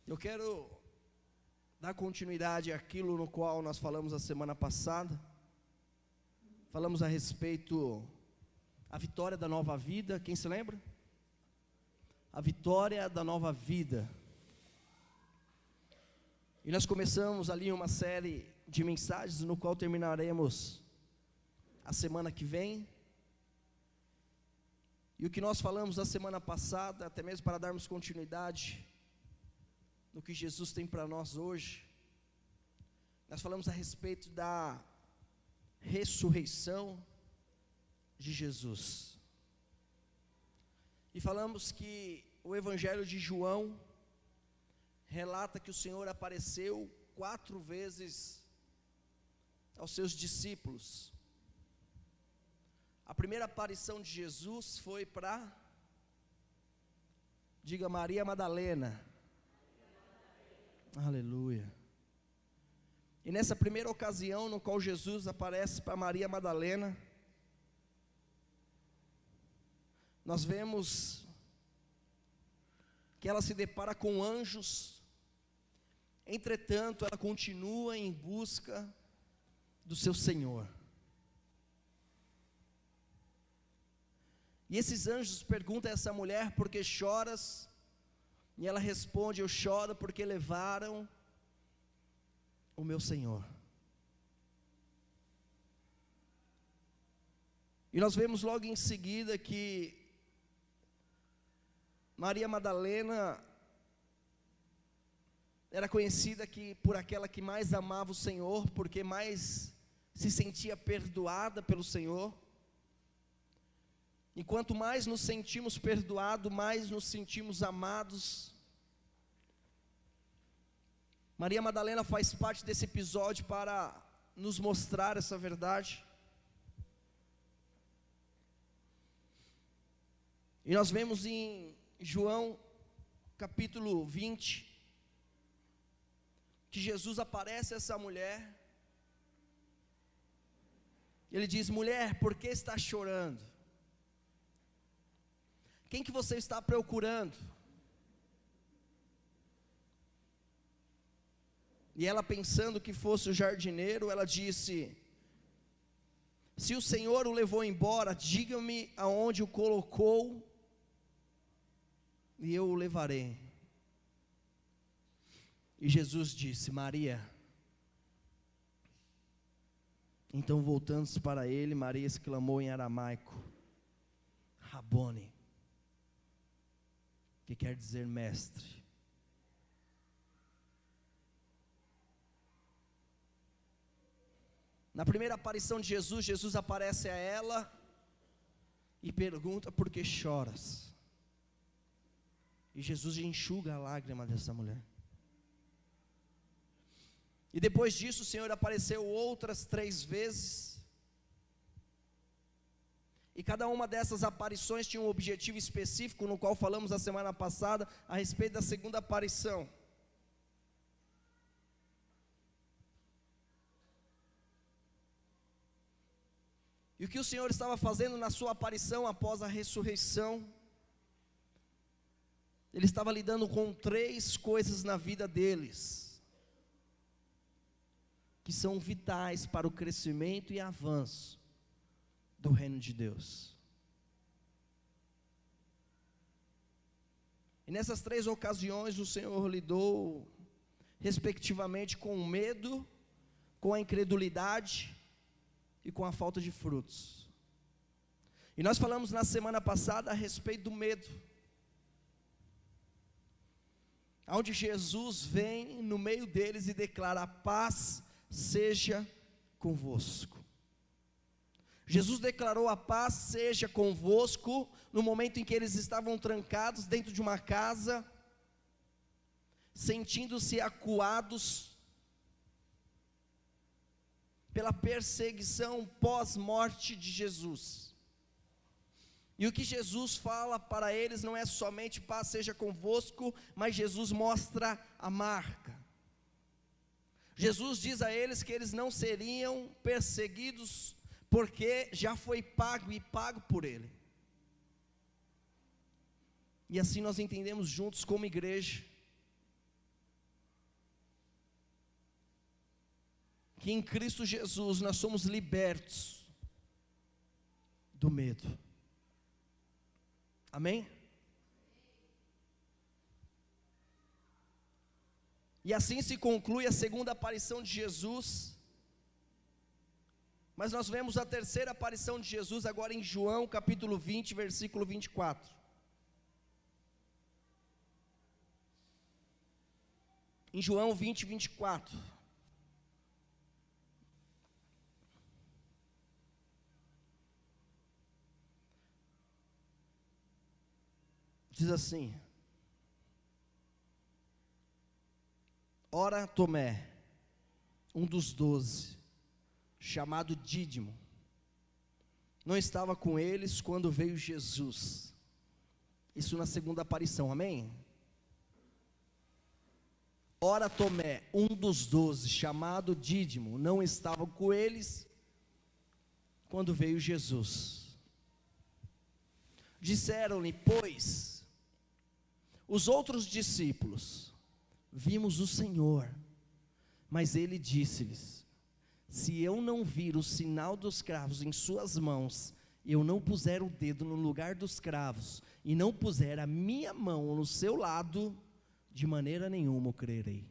Eu quero dar continuidade àquilo no qual nós falamos a semana passada. Falamos a respeito da vitória da nova vida. Quem se lembra? A vitória da nova vida. E nós começamos ali uma série de mensagens, no qual terminaremos a semana que vem. E o que nós falamos a semana passada, até mesmo para darmos continuidade no que Jesus tem para nós hoje, nós falamos a respeito da ressurreição de Jesus. E falamos que o Evangelho de João relata que o Senhor apareceu 4 vezes aos seus discípulos. A primeira aparição de Jesus foi para, diga, Maria Madalena. Aleluia. E nessa primeira ocasião no qual Jesus aparece para Maria Madalena, nós vemos que ela se depara com anjos. Entretanto, ela continua em busca do seu Senhor. E esses anjos perguntam a essa mulher: por que choras? E ela responde: eu choro porque levaram o meu Senhor. E nós vemos logo em seguida que Maria Madalena era conhecida por aquela que mais amava o Senhor, porque mais se sentia perdoada pelo Senhor. E quanto mais nos sentimos perdoados, mais nos sentimos amados. Maria Madalena faz parte desse episódio para nos mostrar essa verdade. E nós vemos em João capítulo 20, que Jesus aparece a essa mulher. Ele diz: mulher, por que está chorando? Quem que você está procurando? E ela, pensando que fosse o jardineiro, ela disse: se o Senhor o levou embora, diga-me aonde o colocou, e eu o levarei. E Jesus disse: Maria. Então, voltando-se para ele, Maria exclamou em aramaico: Rabone, que quer dizer mestre. Na primeira aparição de Jesus, Jesus aparece a ela e pergunta: por que choras? E Jesus enxuga a lágrima dessa mulher. E depois disso o Senhor apareceu outras 3 vezes. E cada uma dessas aparições tinha um objetivo específico, no qual falamos a semana passada a respeito da segunda aparição. E o que o Senhor estava fazendo na sua aparição após a ressurreição? Ele estava lidando com 3 coisas na vida deles, que são vitais para o crescimento e avanço do reino de Deus. E nessas 3 ocasiões o Senhor lidou respectivamente com o medo, com a incredulidade e com a falta de frutos. E nós falamos na semana passada a respeito do medo, onde Jesus vem no meio deles e declara: a paz seja convosco. Jesus declarou: a paz seja convosco, no momento em que eles estavam trancados dentro de uma casa, sentindo-se acuados pela perseguição pós-morte de Jesus. E o que Jesus fala para eles não é somente paz seja convosco, mas Jesus mostra a marca. Jesus diz a eles que eles não seriam perseguidos, porque já foi pago e pago por Ele. E assim nós entendemos juntos como igreja, que em Cristo Jesus nós somos libertos do medo. Amém? E assim se conclui a segunda aparição de Jesus. Mas nós vemos a terceira aparição de Jesus agora em João capítulo 20, versículo 24. Em João 20, 24. Diz assim: Ora Tomé, um dos 12, chamado Dídimo, não estava com eles quando veio Jesus. Isso na segunda aparição, amém? Ora Tomé, um dos 12, chamado Dídimo, não estava com eles quando veio Jesus. Disseram-lhe, pois, os outros discípulos: vimos o Senhor. Mas ele disse-lhes: se eu não vir o sinal dos cravos em suas mãos, eu não puser o dedo no lugar dos cravos, e não puser a minha mão no seu lado, de maneira nenhuma o crerei.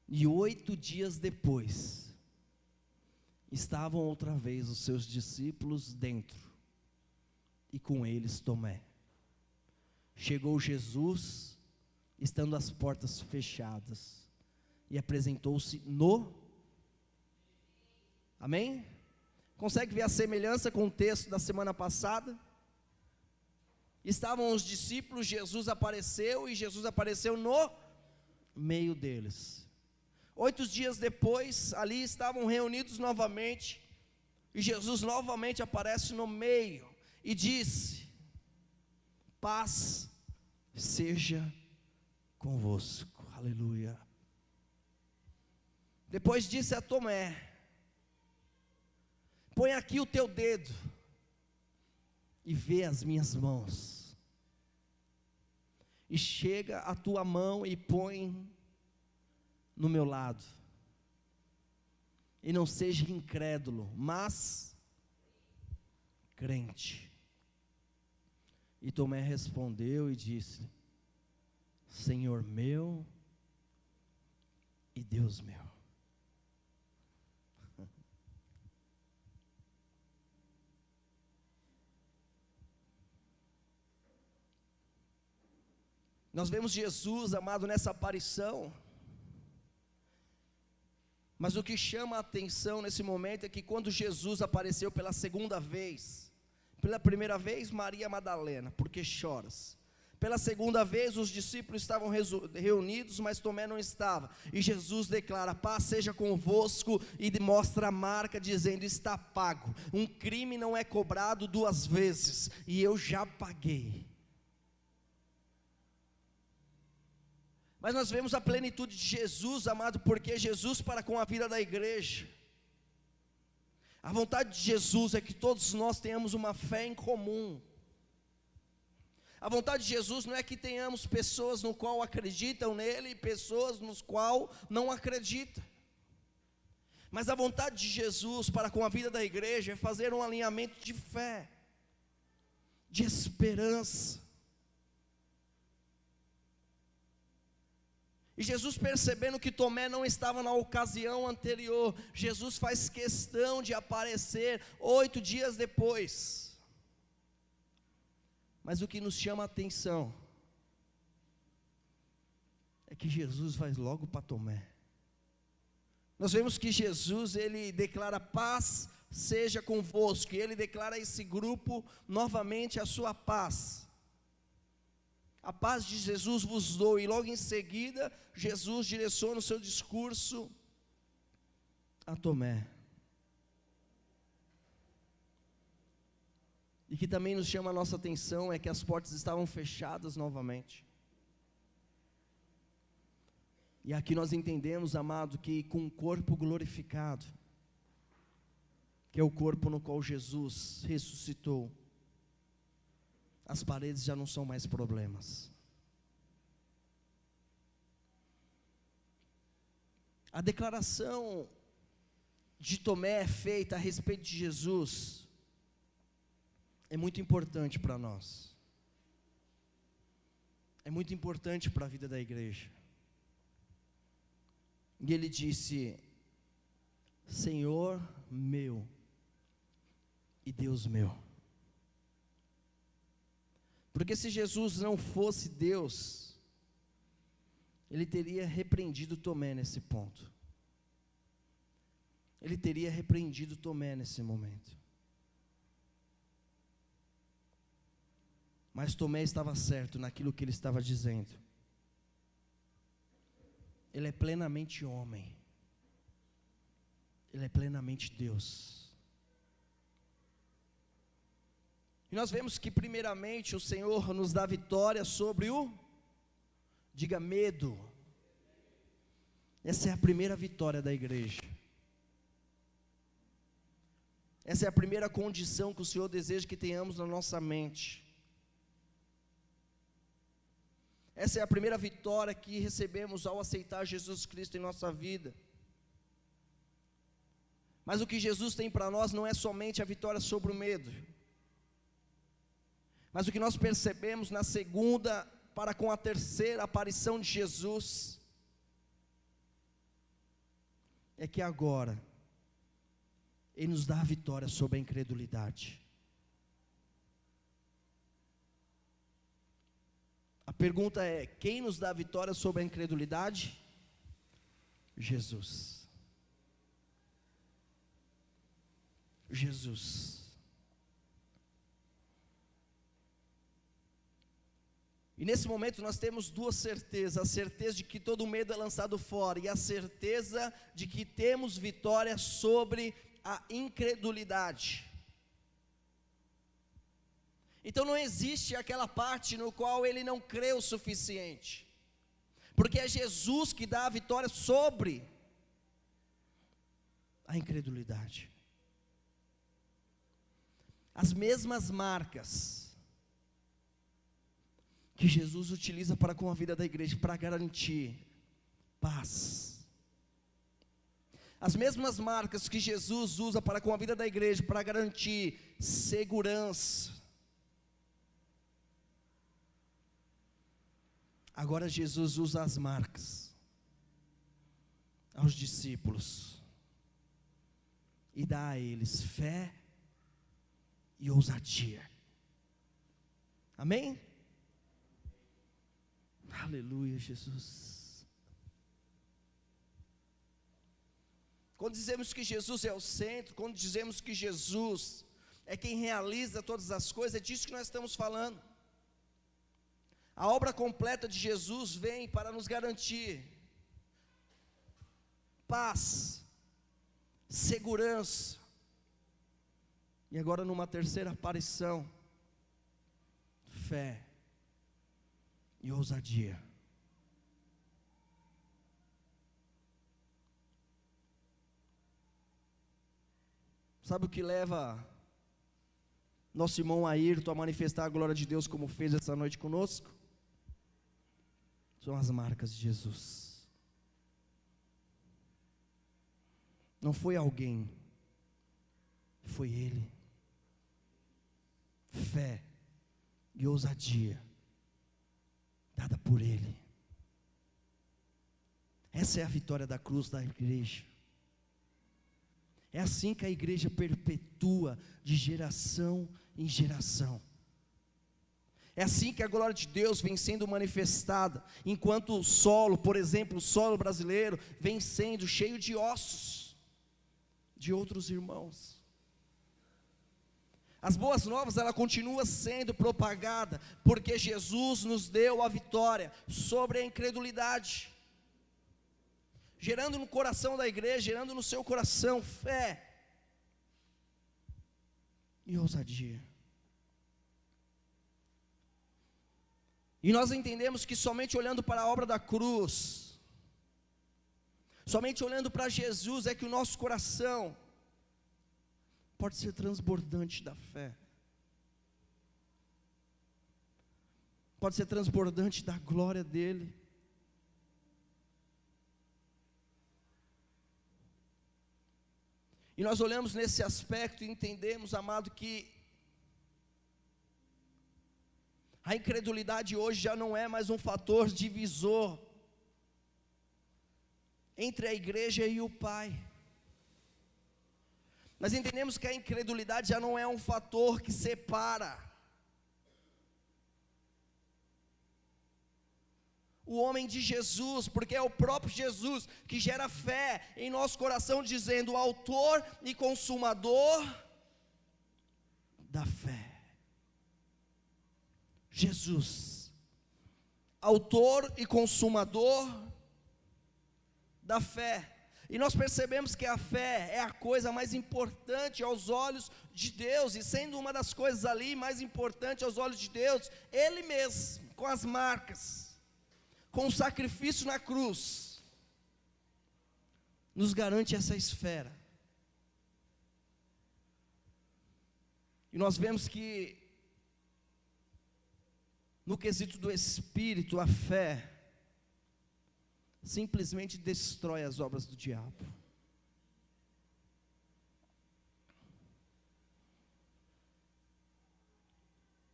E 8 dias depois, estavam outra vez os seus discípulos dentro, e com eles Tomé. Chegou Jesus, estando as portas fechadas, e apresentou-se no... Amém? Consegue ver a semelhança com o texto da semana passada? Estavam os discípulos, Jesus apareceu, e Jesus apareceu no meio deles. 8 dias depois, ali estavam reunidos novamente, e Jesus novamente aparece no meio, e disse: paz seja convosco. Aleluia. Depois disse a Tomé: põe aqui o teu dedo e vê as minhas mãos, e chega a tua mão e põe no meu lado, e não seja incrédulo, mas crente. E Tomé respondeu e disse: Senhor meu e Deus meu. Nós vemos Jesus, amado, nessa aparição, mas o que chama a atenção nesse momento é que quando Jesus apareceu pela segunda vez, pela primeira vez Maria Madalena, porque choras? Pela segunda vez os discípulos estavam reunidos, mas Tomé não estava, e Jesus declara: paz seja convosco, e mostra a marca dizendo: está pago, um crime não é cobrado 2 vezes, e eu já paguei. Mas nós vemos a plenitude de Jesus, amado, porque Jesus para com a vida da igreja. A vontade de Jesus é que todos nós tenhamos uma fé em comum. A vontade de Jesus não é que tenhamos pessoas no qual acreditam nele e pessoas nos qual não acreditam. Mas a vontade de Jesus para com a vida da igreja é fazer um alinhamento de fé, de esperança. E Jesus, percebendo que Tomé não estava na ocasião anterior, Jesus faz questão de aparecer 8 dias depois. Mas o que nos chama a atenção é que Jesus vai logo para Tomé. Nós vemos que Jesus, ele declara: paz seja convosco, e ele declara a esse grupo novamente a sua paz. A paz de Jesus vos dou, e logo em seguida, Jesus direciona o seu discurso a Tomé. E que também nos chama a nossa atenção é que as portas estavam fechadas novamente. E aqui nós entendemos, amado, que com o corpo glorificado, que é o corpo no qual Jesus ressuscitou, as paredes já não são mais problemas. A declaração de Tomé feita a respeito de Jesus é muito importante para nós. É muito importante para a vida da igreja. E ele disse: Senhor meu e Deus meu. Porque se Jesus não fosse Deus, ele teria repreendido Tomé nesse ponto. Ele teria repreendido Tomé nesse momento. Mas Tomé estava certo naquilo que ele estava dizendo. Ele é plenamente homem. Ele é plenamente Deus. E nós vemos que primeiramente o Senhor nos dá vitória sobre diga medo. Essa é a primeira vitória da igreja. Essa é a primeira condição que o Senhor deseja que tenhamos na nossa mente. Essa é a primeira vitória que recebemos ao aceitar Jesus Cristo em nossa vida. Mas o que Jesus tem para nós não é somente a vitória sobre o medo. Mas o que nós percebemos na segunda para com a terceira aparição de Jesus é que agora Ele nos dá a vitória sobre a incredulidade. A pergunta é: quem nos dá a vitória sobre a incredulidade? Jesus. Jesus. E nesse momento nós temos duas certezas: a certeza de que todo medo é lançado fora, e a certeza de que temos vitória sobre a incredulidade. Então não existe aquela parte no qual ele não crê o suficiente, porque é Jesus que dá a vitória sobre a incredulidade. As mesmas marcas que Jesus utiliza para com a vida da igreja, para garantir paz. As mesmas marcas que Jesus usa para com a vida da igreja, para garantir segurança. Agora Jesus usa as marcas aos discípulos e dá a eles fé e ousadia. Amém? Aleluia, Jesus. Quando dizemos que Jesus é o centro, quando dizemos que Jesus é quem realiza todas as coisas, é disso que nós estamos falando. A obra completa de Jesus vem para nos garantir paz, segurança. E agora numa terceira aparição, fé e ousadia. Sabe o que leva nosso irmão Ayrton a manifestar a glória de Deus como fez essa noite conosco? São as marcas de Jesus. Não foi alguém, foi Ele. Fé e ousadia dada por Ele. Essa é a vitória da cruz da igreja. É assim que a igreja perpetua de geração em geração. É assim que a glória de Deus vem sendo manifestada, enquanto o solo, por exemplo, o solo brasileiro, vem sendo cheio de ossos de outros irmãos. As boas novas, ela continua sendo propagada, porque Jesus nos deu a vitória sobre a incredulidade, gerando no coração da igreja, gerando no seu coração fé e ousadia. E nós entendemos que somente olhando para a obra da cruz, somente olhando para Jesus, é que o nosso coração pode ser transbordante da fé, pode ser transbordante da glória dEle. E nós olhamos nesse aspecto e entendemos, amado, que a incredulidade hoje já não é mais um fator divisor entre a igreja e o Pai. Nós entendemos que a incredulidade já não é um fator que separa o homem de Jesus, porque é o próprio Jesus que gera fé em nosso coração, dizendo: autor e consumador da fé. Jesus, autor e consumador da fé. E nós percebemos que a fé é a coisa mais importante aos olhos de Deus, e sendo uma das coisas ali mais importante aos olhos de Deus, Ele mesmo, com as marcas, com o sacrifício na cruz, nos garante essa esfera. E nós vemos que, no quesito do Espírito, a fé simplesmente destrói as obras do diabo.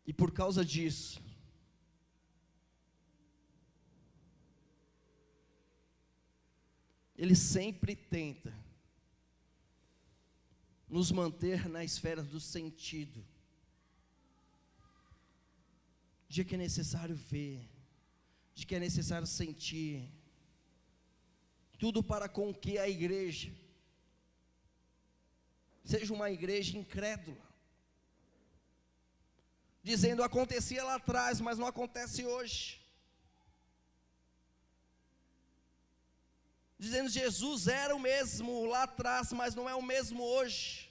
E por causa disso, ele sempre tenta nos manter na esfera do sentido, de que é necessário ver, de que é necessário sentir, tudo para com que a igreja seja uma igreja incrédula, dizendo: acontecia lá atrás, mas não acontece hoje. Dizendo: Jesus era o mesmo lá atrás, mas não é o mesmo hoje.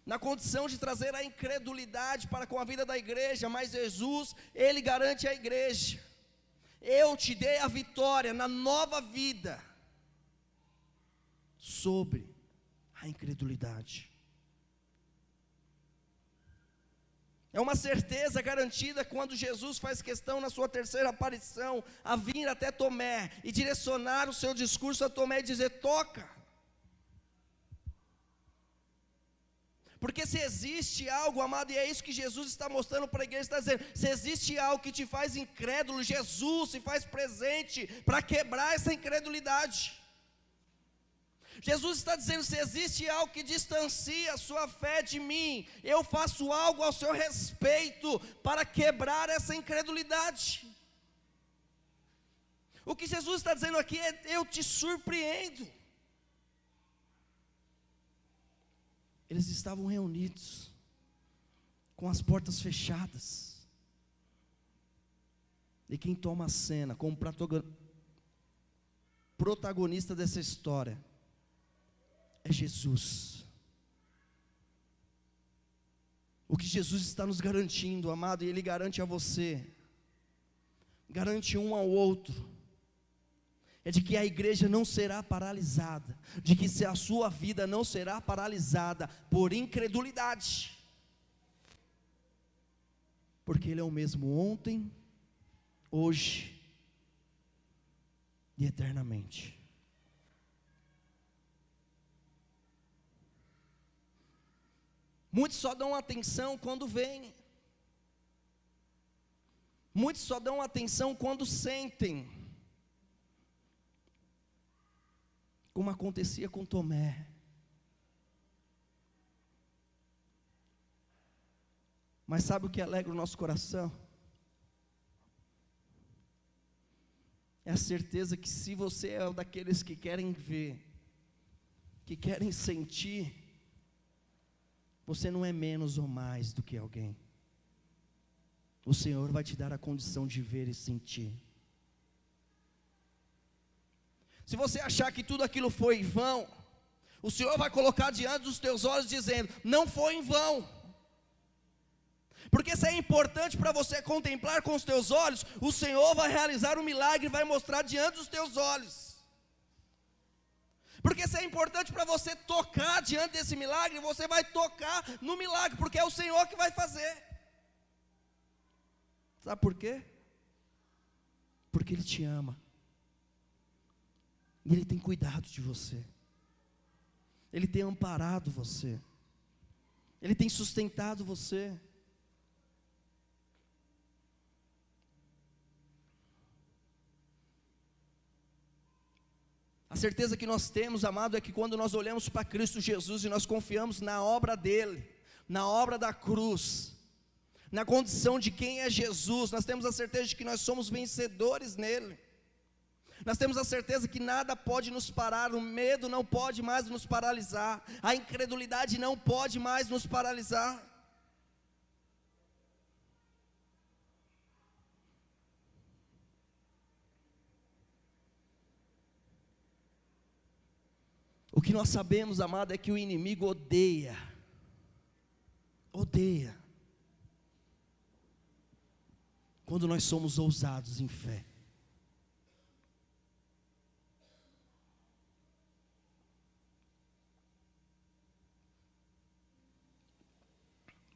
Na condição de trazer a incredulidade para com a vida da igreja, mas Jesus, Ele garante à igreja: eu te dei a vitória na nova vida sobre a incredulidade. É uma certeza garantida quando Jesus faz questão na sua terceira aparição a vir até Tomé e direcionar o seu discurso a Tomé e dizer: toca. Porque se existe algo, amado, e é isso que Jesus está mostrando para a igreja, está dizendo: se existe algo que te faz incrédulo, Jesus se faz presente para quebrar essa incredulidade. Jesus está dizendo: se existe algo que distancia a sua fé de mim, eu faço algo ao seu respeito para quebrar essa incredulidade. O que Jesus está dizendo aqui é: eu te surpreendo. Eles estavam reunidos, com as portas fechadas, e quem toma a cena como protagonista dessa história é Jesus. O que Jesus está nos garantindo, amado, e Ele garante a você, garante um ao outro, é de que a igreja não será paralisada, de que a sua vida não será paralisada por incredulidade, porque Ele é o mesmo ontem, hoje e eternamente. Muitos só dão atenção quando veem, muitos só dão atenção quando sentem, como acontecia com Tomé. Mas sabe o que alegra o nosso coração? É a certeza que, se você é um daqueles que querem ver, que querem sentir, você não é menos ou mais do que alguém. O Senhor vai te dar a condição de ver e sentir. Se você achar que tudo aquilo foi em vão, o Senhor vai colocar diante dos teus olhos dizendo: não foi em vão. Porque se é importante para você contemplar com os teus olhos, o Senhor vai realizar um milagre e vai mostrar diante dos teus olhos. Porque se é importante para você tocar diante desse milagre, você vai tocar no milagre, porque é o Senhor que vai fazer. Sabe por quê? Porque Ele te ama. E Ele tem cuidado de você. Ele tem amparado você, Ele tem sustentado você. A certeza que nós temos, amado, é que quando nós olhamos para Cristo Jesus e nós confiamos na obra dele, na obra da cruz, na condição de quem é Jesus, nós temos a certeza de que nós somos vencedores nele. Nós temos a certeza que nada pode nos parar, o medo não pode mais nos paralisar, a incredulidade não pode mais nos paralisar. O que nós sabemos, amado, é que o inimigo odeia, quando nós somos ousados em fé.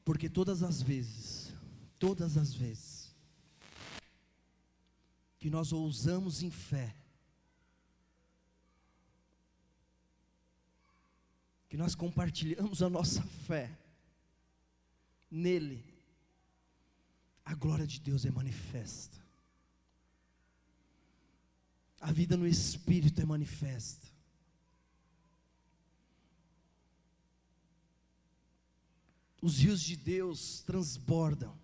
Porque todas as vezes que nós ousamos em fé, que nós compartilhamos a nossa fé nele, a glória de Deus é manifesta, a vida no Espírito é manifesta. Os rios de Deus transbordam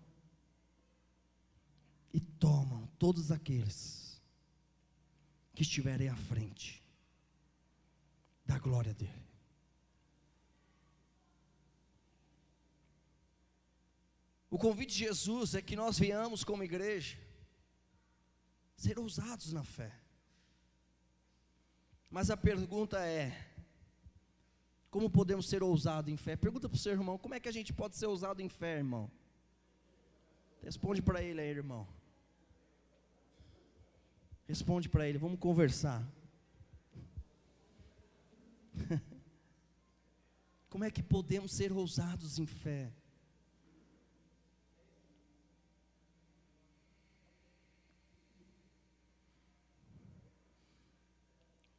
e tomam todos aqueles que estiverem à frente da glória dele. O convite de Jesus é que nós venhamos como igreja ser ousados na fé. Mas a pergunta é: como podemos ser ousados em fé? Pergunta para o seu irmão, como é que a gente pode ser ousado em fé, irmão? Responde para ele aí, irmão. Responde para ele, vamos conversar. Como é que podemos ser ousados em fé?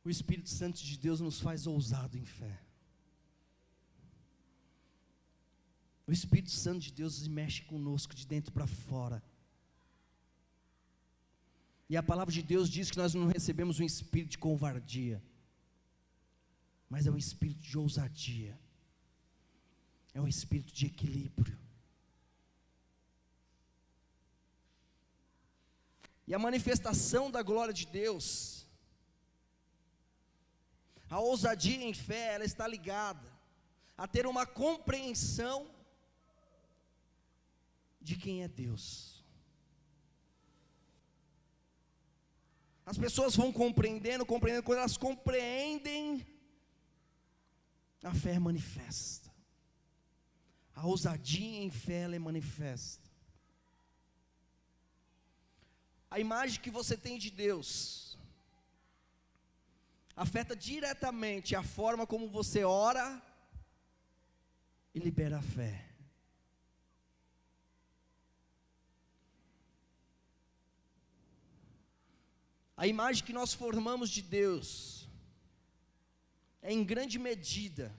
O Espírito Santo de Deus nos faz ousado em fé. O Espírito Santo de Deus mexe conosco de dentro para fora. E a palavra de Deus diz que nós não recebemos um espírito de covardia, mas é um espírito de ousadia, é um espírito de equilíbrio. E a manifestação da glória de Deus, a ousadia em fé, ela está ligada a ter uma compreensão de quem é Deus. As pessoas vão compreendendo, quando elas compreendem, a fé é manifesta. A ousadia em fé, ela é manifesta. A imagem que você tem de Deus afeta diretamente a forma como você ora e libera a fé. A imagem que nós formamos de Deus é em grande medida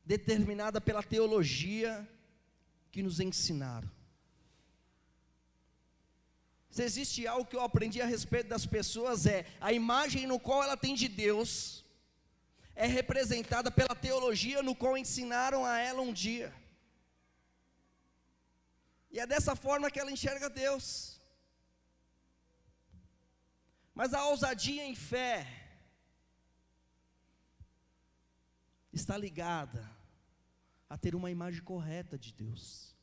determinada pela teologia que nos ensinaram. Se existe algo que eu aprendi a respeito das pessoas, é a imagem no qual ela tem de Deus é representada pela teologia no qual ensinaram a ela um dia, e é dessa forma que ela enxerga Deus. Mas a ousadia em fé está ligada a ter uma imagem correta de Deus.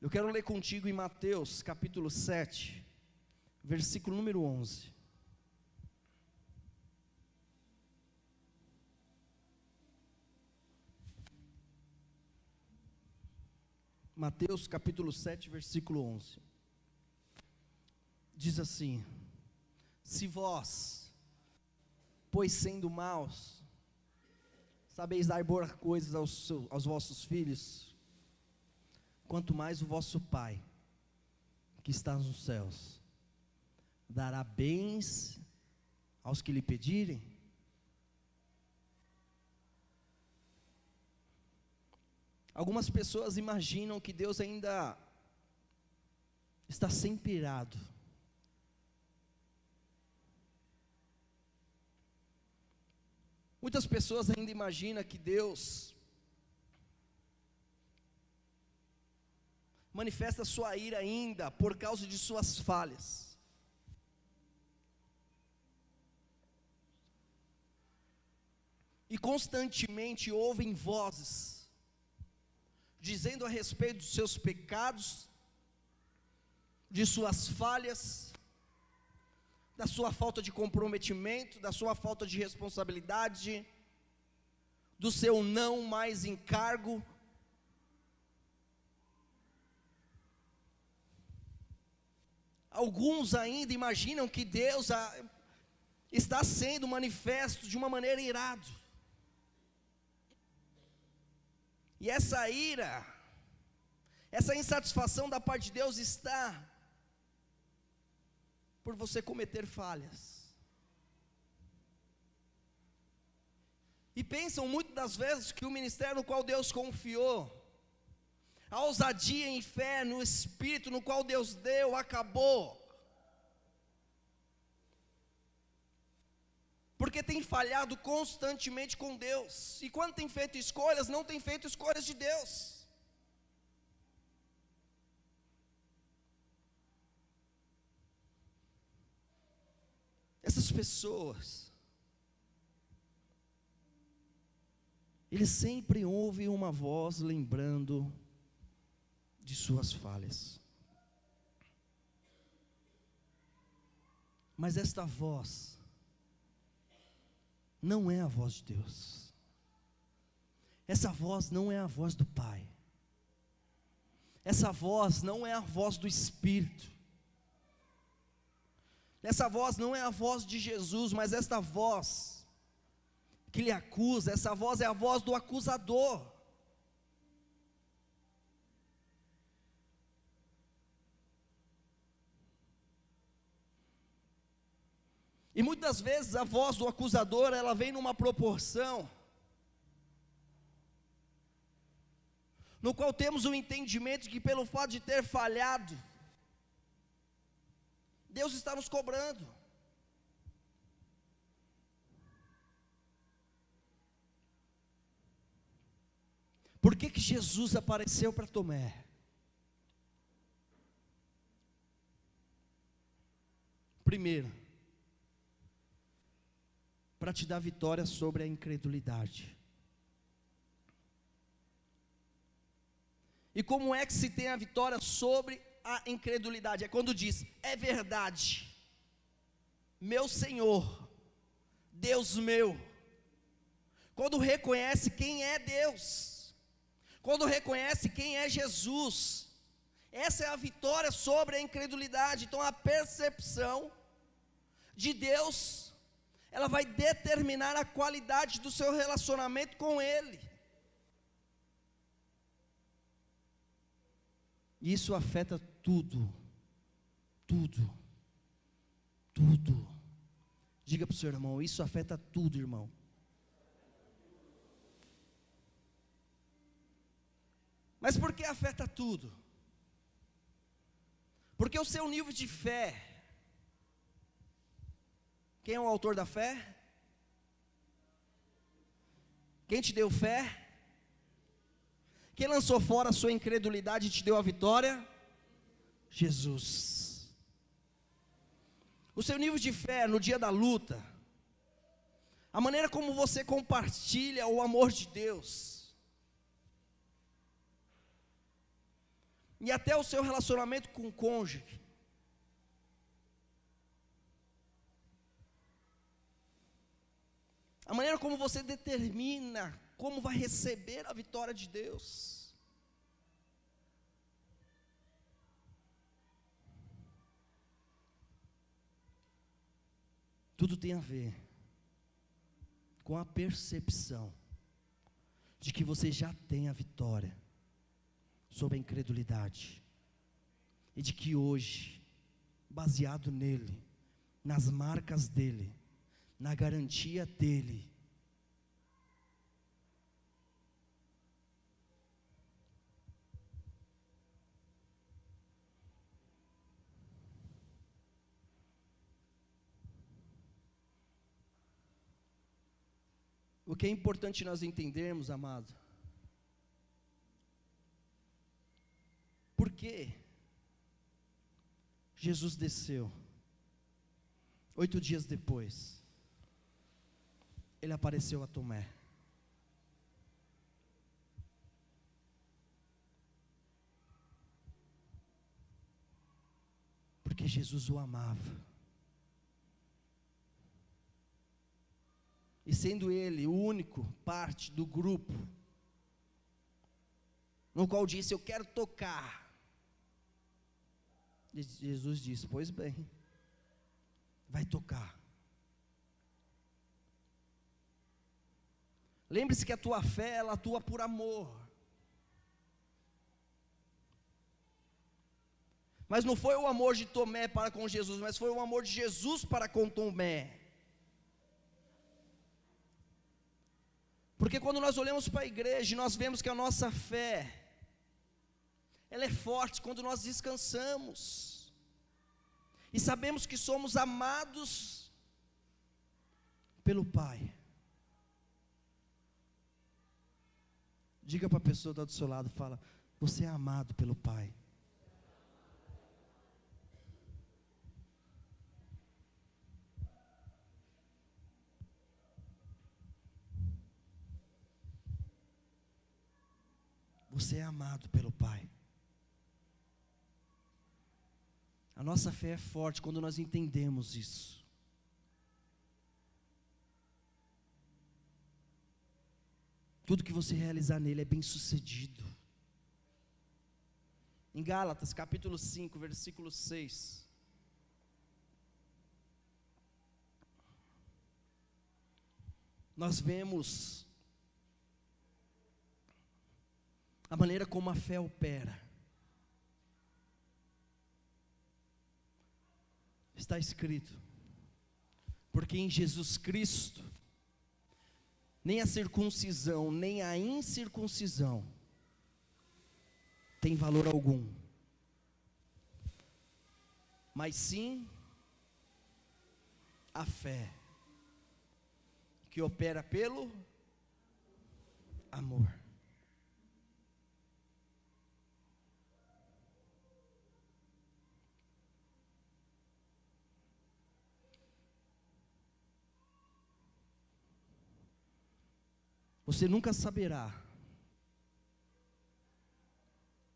Eu quero ler contigo em Mateus capítulo 7, versículo número 11. Mateus capítulo 7, versículo 11. Diz assim: se vós, pois sendo maus, sabeis dar boas coisas aos vossos filhos, quanto mais o vosso Pai, que está nos céus, dará bens aos que lhe pedirem. Algumas pessoas imaginam que Deus ainda está sempre irado. Muitas pessoas ainda imaginam que Deus manifesta sua ira ainda por causa de suas falhas. E constantemente ouvem vozes dizendo a respeito dos seus pecados, de suas falhas, da sua falta de comprometimento, da sua falta de responsabilidade, do seu não mais encargo. Alguns ainda imaginam que Deus está sendo manifesto de uma maneira irado. E essa ira, essa insatisfação da parte de Deus está por você cometer falhas. E pensam muitas das vezes que o ministério no qual Deus confiou, a ousadia em fé no Espírito no qual Deus deu, acabou. Porque tem falhado constantemente com Deus. E quando tem feito escolhas, não tem feito escolhas de Deus. Essas pessoas, eles sempre ouvem uma voz lembrando de suas falhas. Mas esta voz não é a voz de Deus. Essa voz não é a voz do Pai. Essa voz não é a voz do Espírito. Essa voz não é a voz de Jesus, mas esta voz que lhe acusa, essa voz é a voz do acusador. E muitas vezes a voz do acusador, ela vem numa proporção no qual temos o entendimento de que pelo fato de ter falhado, Deus está nos cobrando. Por que que Jesus apareceu para Tomé? Primeiro, para te dar vitória sobre a incredulidade. E como é que se tem a vitória sobre a incredulidade? É quando diz, é verdade, meu Senhor, Deus meu. Quando reconhece quem é Deus, quando reconhece quem é Jesus, essa é a vitória sobre a incredulidade. Então a percepção de Deus, ela vai determinar a qualidade do seu relacionamento com Ele. Isso afeta tudo, tudo, tudo. Diga para o seu irmão, isso afeta tudo, irmão. Mas por que afeta tudo? Porque o seu nível de fé, quem é o autor da fé? Quem te deu fé? Quem lançou fora a sua incredulidade e te deu a vitória? Jesus. O seu nível de fé no dia da luta, a maneira como você compartilha o amor de Deus, e até o seu relacionamento com o cônjuge, a maneira como você determina como vai receber a vitória de Deus. Tudo tem a ver com a percepção de que você já tem a vitória sobre a incredulidade, e de que hoje, baseado nele, nas marcas dele, na garantia dEle. O que é importante nós entendermos, amado, por que Jesus desceu? 8 dias depois, Ele apareceu a Tomé. Porque Jesus o amava. E sendo ele o único parte do grupo, no qual disse: eu quero tocar. E Jesus disse: pois bem, vai tocar. Lembre-se que a tua fé, ela atua por amor. Mas não foi o amor de Tomé para com Jesus, mas foi o amor de Jesus para com Tomé. Porque quando nós olhamos para a igreja, nós vemos que a nossa fé, ela é forte quando nós descansamos, e sabemos que somos amados pelo Pai. Diga para a pessoa que está do seu lado, fala: você é amado pelo Pai. Você é amado pelo Pai. A nossa fé é forte quando nós entendemos isso. Tudo que você realizar nele é bem sucedido. Em Gálatas capítulo 5, versículo 6. Nós vemos a maneira como a fé opera. Está escrito: porque em Jesus Cristo, nem a circuncisão, nem a incircuncisão tem valor algum, mas sim a fé, que opera pelo amor. Você nunca saberá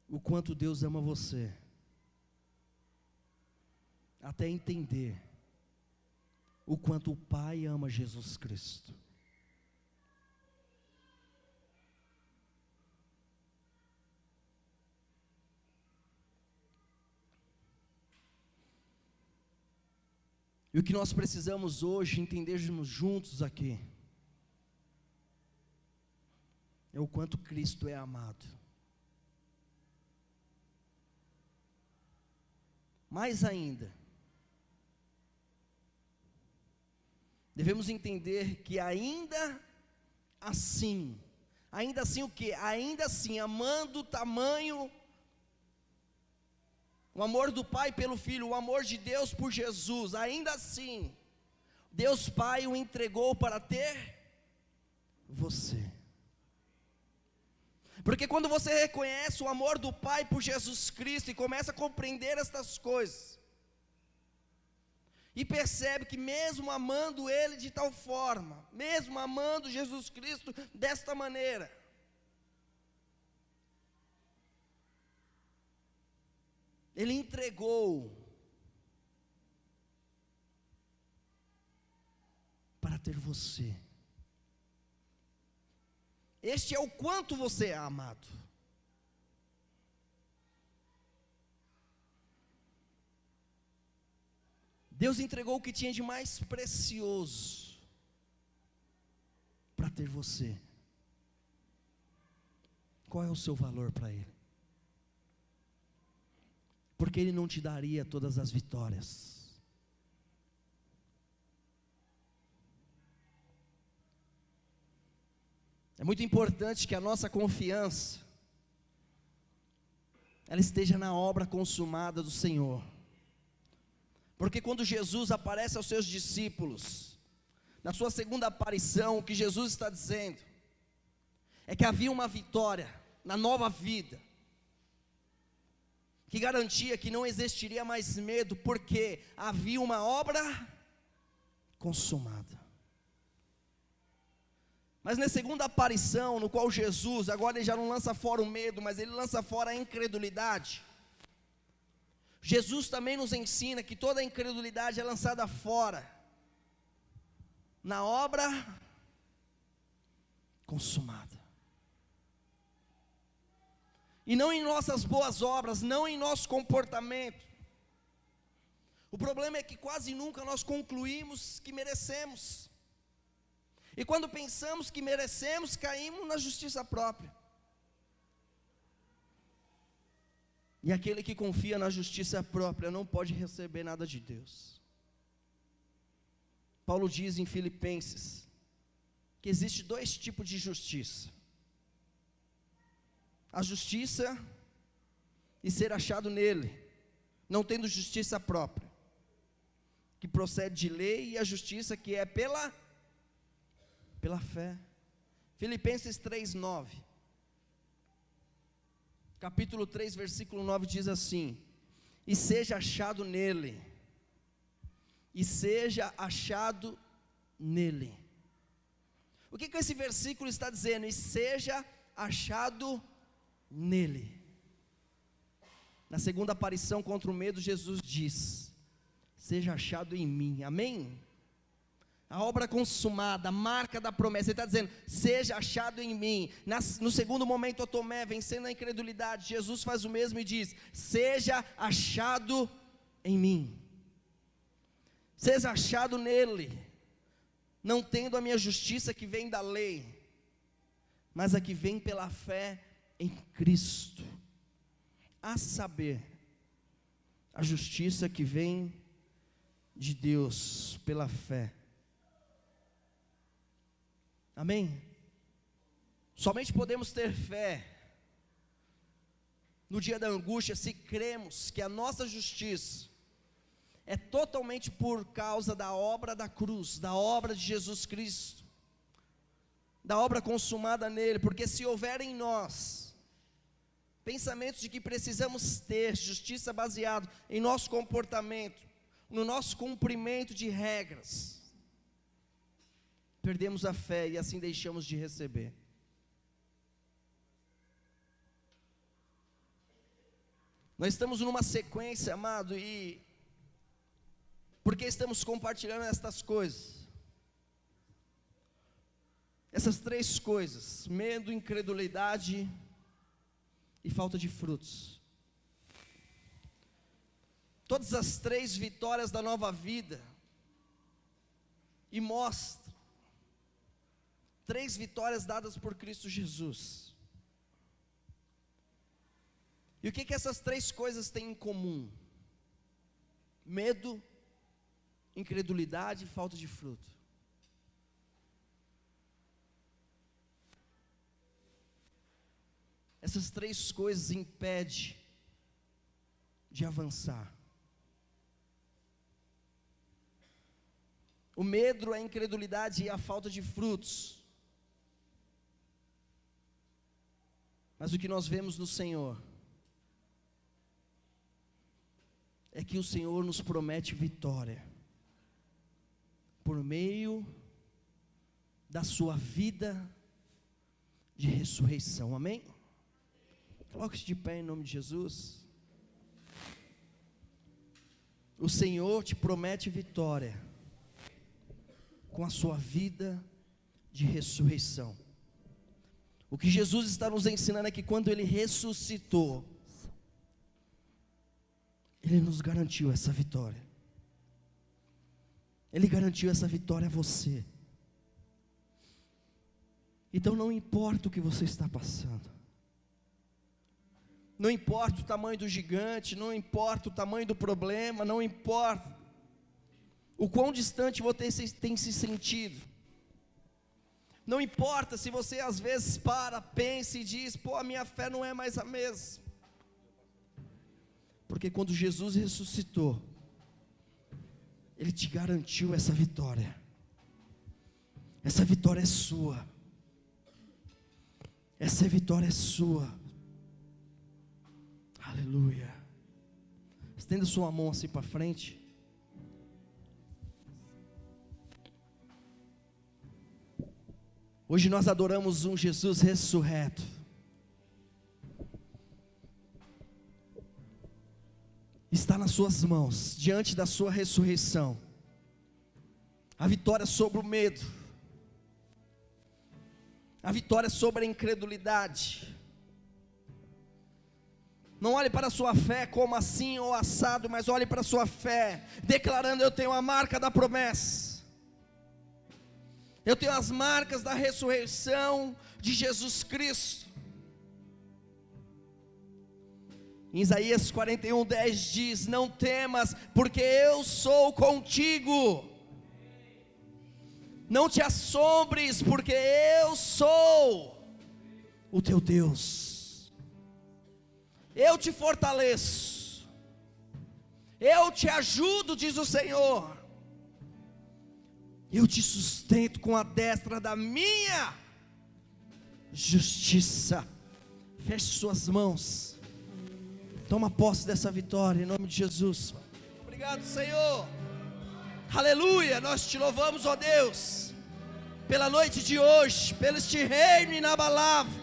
o quanto Deus ama você, até entender o quanto o Pai ama Jesus Cristo. E o que nós precisamos hoje entendermos juntos aqui é o quanto Cristo é amado. Mais ainda, devemos entender que ainda assim o que? Ainda assim, amando o tamanho, o amor do Pai pelo Filho, o amor de Deus por Jesus, ainda assim, Deus Pai o entregou para ter você. Porque quando você reconhece o amor do Pai por Jesus Cristo e começa a compreender estas coisas, e percebe que mesmo amando Ele de tal forma, mesmo amando Jesus Cristo desta maneira, Ele entregou para ter você. Este é o quanto você é amado. Deus entregou o que tinha de mais precioso para ter você. Qual é o seu valor para Ele? Porque Ele não te daria todas as vitórias. É muito importante que a nossa confiança, ela esteja na obra consumada do Senhor. Porque quando Jesus aparece aos seus discípulos, na sua segunda aparição, o que Jesus está dizendo é que havia uma vitória na nova vida, que garantia que não existiria mais medo, porque havia uma obra consumada. Mas na segunda aparição, no qual Jesus, agora ele já não lança fora o medo, mas ele lança fora a incredulidade. Jesus também nos ensina que toda a incredulidade é lançada fora na obra consumada. E não em nossas boas obras, não em nosso comportamento. O problema é que quase nunca nós concluímos que merecemos. E quando pensamos que merecemos, caímos na justiça própria. E aquele que confia na justiça própria não pode receber nada de Deus. Paulo diz em Filipenses que existe dois tipos de justiça: a justiça e ser achado nele, não tendo justiça própria, que procede de lei, e a justiça que é pela fé. Filipenses 3:9, capítulo 3, versículo 9 diz assim: e seja achado nele, e seja achado nele. O que esse versículo está dizendo? E seja achado nele. Na segunda aparição contra o medo, Jesus diz: seja achado em mim, amém? A obra consumada, a marca da promessa. Ele está dizendo: seja achado em mim. No segundo momento, Tomé, vencendo a incredulidade, Jesus faz o mesmo e diz: seja achado em mim, seja achado nele, não tendo a minha justiça que vem da lei, mas a que vem pela fé em Cristo, a saber, a justiça que vem de Deus pela fé. Amém? Somente podemos ter fé no dia da angústia se cremos que a nossa justiça é totalmente por causa da obra da cruz, da obra de Jesus Cristo, da obra consumada nele. Porque se houver em nós pensamentos de que precisamos ter justiça baseado em nosso comportamento, no nosso cumprimento de regras, perdemos a fé e assim deixamos de receber. Nós estamos numa sequência, amado, e porque estamos compartilhando estas coisas, essas três coisas: medo, incredulidade e falta de frutos. Todas as três vitórias da nova vida, e mostra três vitórias dadas por Cristo Jesus. E o que essas três coisas têm em comum? Medo, incredulidade e falta de fruto. Essas três coisas impedem de avançar. O medo, a incredulidade e a falta de frutos. Mas o que nós vemos no Senhor é que o Senhor nos promete vitória por meio da sua vida de ressurreição, amém? Coloque-se de pé em nome de Jesus. O Senhor te promete vitória com a sua vida de ressurreição. O que Jesus está nos ensinando é que quando Ele ressuscitou, Ele nos garantiu essa vitória. Ele garantiu essa vitória a você. Então não importa o que você está passando, não importa o tamanho do gigante, não importa o tamanho do problema, não importa o quão distante você tem se sentido, Não importa se você às vezes pensa e diz: pô, a minha fé não é mais a mesma. Porque quando Jesus ressuscitou, Ele te garantiu essa vitória. Essa vitória é sua. Essa vitória é sua. Aleluia. Estenda sua mão assim para frente. Hoje nós adoramos um Jesus ressurreto. Está nas suas mãos, diante da sua ressurreição, a vitória sobre o medo, a vitória sobre a incredulidade. Não olhe para a sua fé como assim ou assado, mas olhe para a sua fé, declarando: eu tenho a marca da promessa, eu tenho as marcas da ressurreição de Jesus Cristo. Em Isaías 41:10 diz: não temas, porque eu sou contigo. Não te assombres, porque eu sou o teu Deus. Eu te fortaleço, eu te ajudo, diz o Senhor. Eu te sustento com a destra da minha justiça. Feche suas mãos. Toma posse dessa vitória em nome de Jesus. Obrigado, Senhor. Aleluia. Nós te louvamos, ó Deus, pela noite de hoje, pelo este reino inabalável,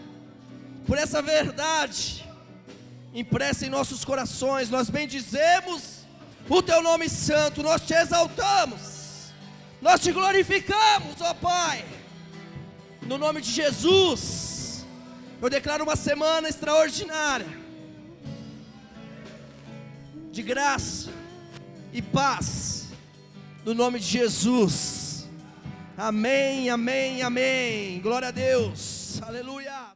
por essa verdade impressa em nossos corações. Nós bendizemos o teu nome santo, nós te exaltamos, nós te glorificamos, ó Pai, no nome de Jesus. Eu declaro uma semana extraordinária de graça e paz, no nome de Jesus. Amém, amém, amém. Glória a Deus, aleluia.